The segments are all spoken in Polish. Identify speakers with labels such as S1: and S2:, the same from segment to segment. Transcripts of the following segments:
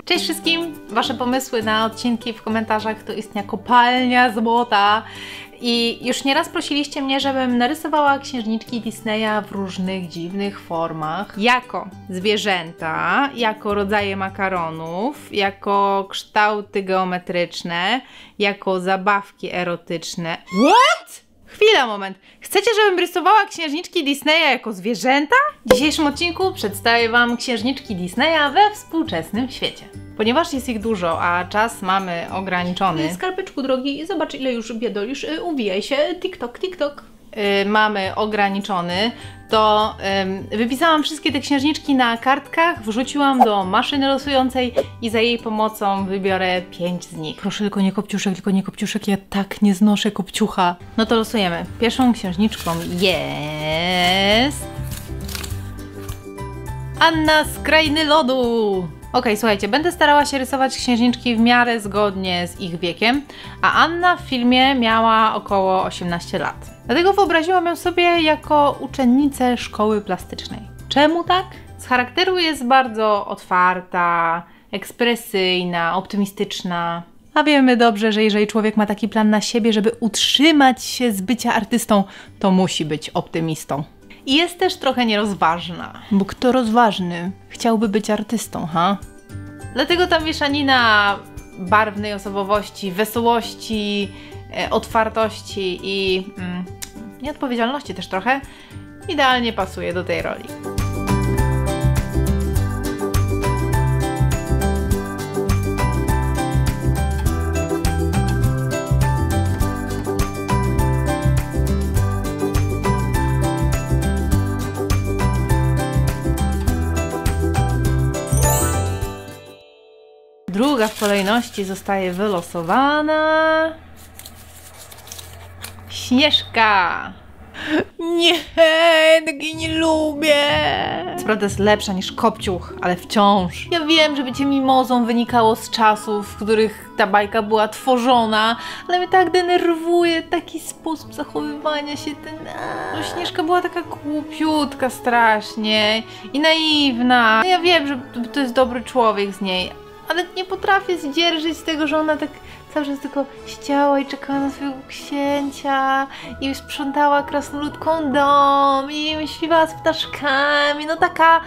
S1: Cześć wszystkim! Wasze pomysły na odcinki w komentarzach to istnia kopalnia złota. I już nieraz prosiliście mnie, żebym narysowała księżniczki Disneya w różnych dziwnych formach. Jako zwierzęta, jako rodzaje makaronów, jako kształty geometryczne, jako zabawki erotyczne. What? Chwila, moment. Chcecie, żebym rysowała księżniczki Disneya jako zwierzęta? W dzisiejszym odcinku przedstawię Wam księżniczki Disneya we współczesnym świecie. Ponieważ jest ich dużo, a czas mamy ograniczony. Skarpeczku drogi, zobacz ile już biedolisz, uwijaj się, TikTok. Mamy ograniczony, to wypisałam wszystkie te księżniczki na kartkach, wrzuciłam do maszyny losującej i za jej pomocą wybiorę 5 z nich. Proszę, tylko nie kopciuszek, ja tak nie znoszę kopciucha. No to losujemy. Pierwszą księżniczką jest... Anna z Krainy Lodu! Okej, słuchajcie, będę starała się rysować księżniczki w miarę zgodnie z ich wiekiem, a Anna w filmie miała około 18 lat. Dlatego wyobraziłam ją sobie jako uczennicę szkoły plastycznej. Czemu tak? Z charakteru jest bardzo otwarta, ekspresyjna, optymistyczna. A wiemy dobrze, że jeżeli człowiek ma taki plan na siebie, żeby utrzymać się z bycia artystą, to musi być optymistą. I jest też trochę nierozważna. Bo kto rozważny chciałby być artystą, ha? Dlatego ta mieszanina barwnej osobowości, wesołości, otwartości i nieodpowiedzialności też trochę idealnie pasuje do tej roli. Druga w kolejności zostaje wylosowana... Śnieżka! Nie, takiej nie lubię! Co prawda jest lepsza niż kopciuch, ale wciąż. Ja wiem, że bycie mimozą wynikało z czasów, w których ta bajka była tworzona, ale mnie tak denerwuje taki sposób zachowywania się. No, Śnieżka była taka głupiutka strasznie i naiwna. Ja wiem, że to jest dobry człowiek z niej, ale nie potrafię zdzierżyć z tego, że ona tak cały czas tylko siedziała i czekała na swojego księcia i sprzątała krasnoludką dom i śpiewała z ptaszkami, no taka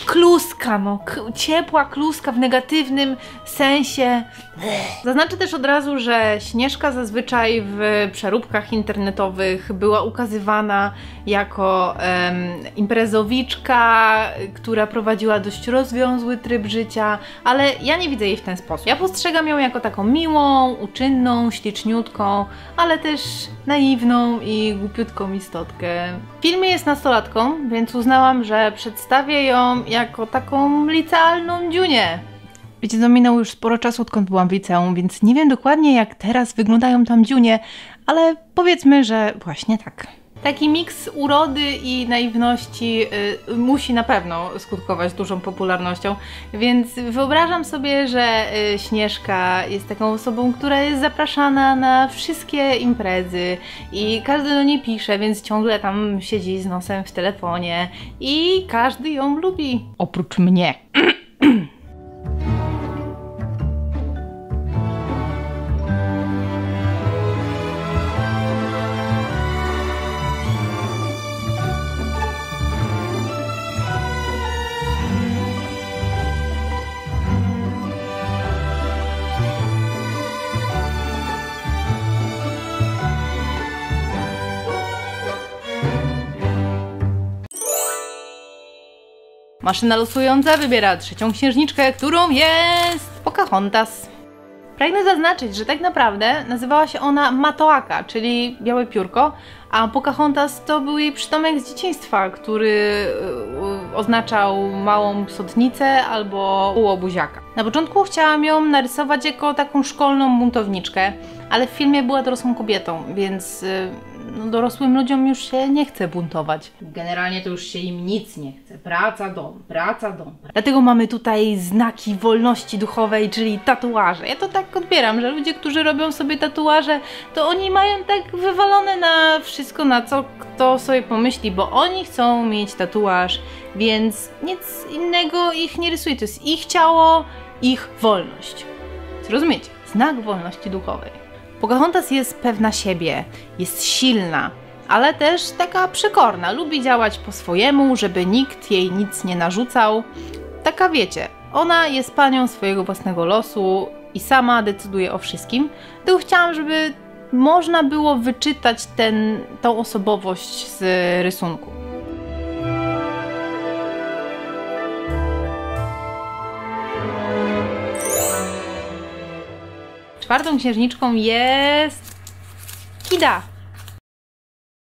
S1: kluska, no ciepła kluska w negatywnym sensie. Zaznaczę też od razu, że Śnieżka zazwyczaj w przeróbkach internetowych była ukazywana jako imprezowiczka, która prowadziła dość rozwiązły tryb życia, ale ja nie widzę jej w ten sposób. Ja postrzegam ją jako taką miłą, uczynną, śliczniutką, ale też naiwną i głupiutką istotkę. W filmie jest nastolatką, więc uznałam, że przedstawię ją jako taką licealną dziunię. Wiecie, to minęło już sporo czasu, odkąd byłam w liceum, więc nie wiem dokładnie, jak teraz wyglądają tam dziunie, ale powiedzmy, że właśnie tak. Taki miks urody i naiwności musi na pewno skutkować dużą popularnością, więc wyobrażam sobie, że Śnieżka jest taką osobą, która jest zapraszana na wszystkie imprezy i każdy do niej pisze, więc ciągle tam siedzi z nosem w telefonie i każdy ją lubi. Oprócz mnie. Maszyna losująca wybiera trzecią księżniczkę, którą jest Pocahontas. Pragnę zaznaczyć, że tak naprawdę nazywała się ona Matoaka, czyli białe piórko, a Pocahontas to był jej przydomek z dzieciństwa, który oznaczał małą psotnicę albo łobuziaka. Na początku chciałam ją narysować jako taką szkolną buntowniczkę, ale w filmie była dorosłą kobietą, więc no, dorosłym ludziom już się nie chce buntować. Generalnie to już się im nic nie chce. Praca, dom, praca, dom. Dlatego mamy tutaj znaki wolności duchowej, czyli tatuaże. Ja to tak odbieram, że ludzie, którzy robią sobie tatuaże, to oni mają tak wywalone na wszystko, na co kto sobie pomyśli, bo oni chcą mieć tatuaż, więc nic innego ich nie rysuje. To jest ich ciało, ich wolność. Rozumiecie? Znak wolności duchowej. Pocahontas jest pewna siebie, jest silna, ale też taka przekorna. Lubi działać po swojemu, żeby nikt jej nic nie narzucał. Taka wiecie, ona jest panią swojego własnego losu i sama decyduje o wszystkim. Tylko chciałam, żeby można było wyczytać tą osobowość z rysunku. Czwartą księżniczką jest Kida.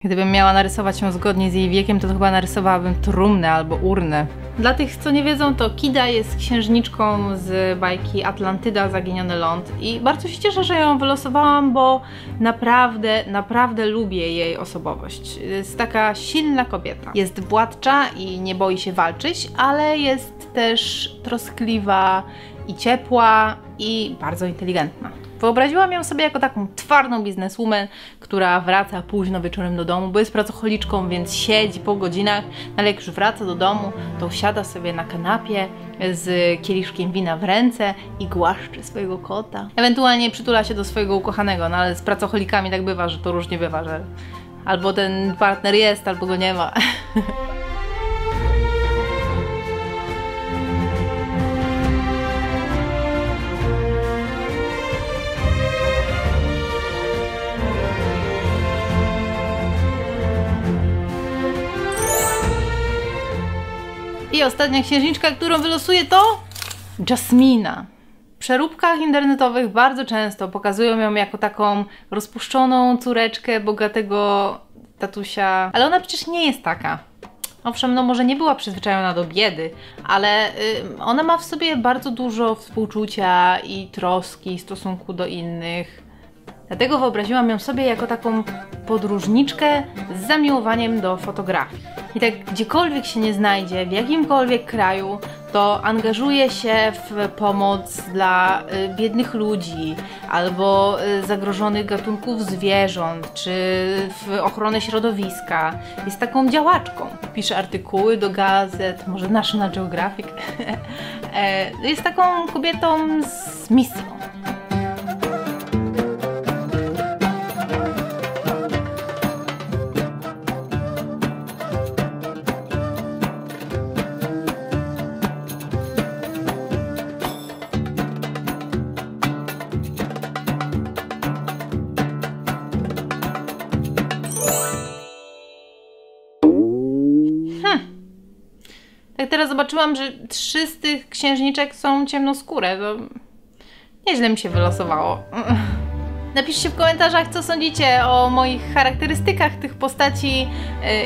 S1: Gdybym miała narysować ją zgodnie z jej wiekiem, to chyba narysowałabym trumnę albo urnę. Dla tych, co nie wiedzą, to Kida jest księżniczką z bajki Atlantyda, Zaginiony Ląd i bardzo się cieszę, że ją wylosowałam, bo naprawdę lubię jej osobowość. Jest taka silna kobieta. Jest władcza i nie boi się walczyć, ale jest też troskliwa i ciepła i bardzo inteligentna. Wyobraziłam ją sobie jako taką twardą bizneswoman, która wraca późno wieczorem do domu, bo jest pracocholiczką, więc siedzi po godzinach, ale jak już wraca do domu, to usiada sobie na kanapie z kieliszkiem wina w ręce i głaszcze swojego kota. Ewentualnie przytula się do swojego ukochanego, no ale z pracocholikami tak bywa, że to różnie bywa, że albo ten partner jest, albo go nie ma. I ostatnia księżniczka, którą wylosuję, to Jasmina. W przeróbkach internetowych bardzo często pokazują ją jako taką rozpuszczoną córeczkę bogatego tatusia, ale ona przecież nie jest taka. Owszem, no może nie była przyzwyczajona do biedy, ale ona ma w sobie bardzo dużo współczucia i troski w stosunku do innych. Dlatego wyobraziłam ją sobie jako taką podróżniczkę z zamiłowaniem do fotografii. I tak gdziekolwiek się nie znajdzie, w jakimkolwiek kraju, to angażuje się w pomoc dla biednych ludzi albo zagrożonych gatunków zwierząt, czy w ochronę środowiska. Jest taką działaczką. Pisze artykuły do gazet, może National Geographic. Jest taką kobietą z misją. Tak teraz zobaczyłam, że 3 z tych księżniczek są ciemnoskóre, to nieźle mi się wylosowało. Napiszcie w komentarzach, co sądzicie o moich charakterystykach tych postaci.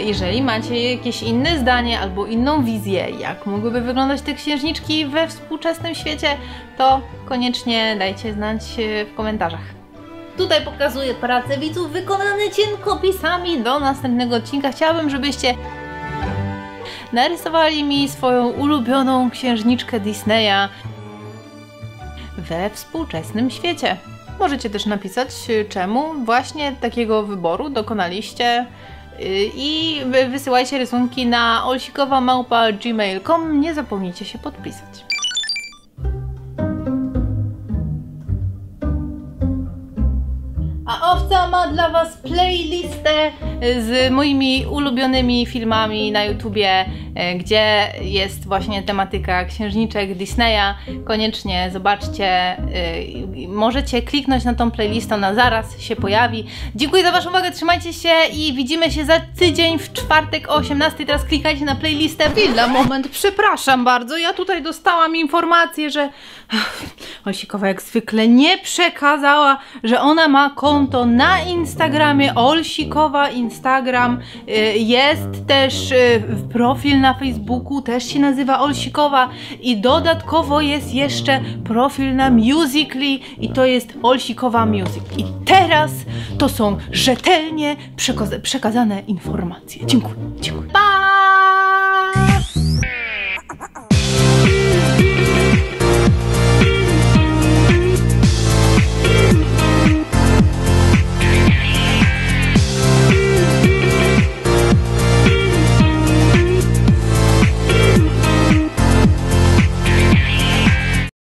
S1: Jeżeli macie jakieś inne zdanie albo inną wizję, jak mogłyby wyglądać te księżniczki we współczesnym świecie, to koniecznie dajcie znać w komentarzach. Tutaj pokazuję pracę widzów wykonane cienkopisami do następnego odcinka. Chciałabym, żebyście narysowali mi swoją ulubioną księżniczkę Disneya we współczesnym świecie. Możecie też napisać, czemu właśnie takiego wyboru dokonaliście i wysyłajcie rysunki na olsikowa@gmail.com. Nie zapomnijcie się podpisać. A Owca ma dla Was playlistę z moimi ulubionymi filmami na YouTubie, gdzie jest właśnie tematyka księżniczek Disneya. Koniecznie zobaczcie, możecie kliknąć na tą playlistę, ona zaraz się pojawi. Dziękuję za Waszą uwagę, trzymajcie się i widzimy się za tydzień w czwartek o 18:00. Teraz klikajcie na playlistę. Chwila, moment, przepraszam bardzo, ja tutaj dostałam informację, że Olsikowa jak zwykle nie przekazała, że ona ma konto na Instagramie. Instagramie Olsikowa Instagram, jest też profil na Facebooku, też się nazywa Olsikowa i dodatkowo jest jeszcze profil na Musical.ly i to jest Olsikowa Music. I teraz to są rzetelnie przekazane informacje. Dziękuję. Pa!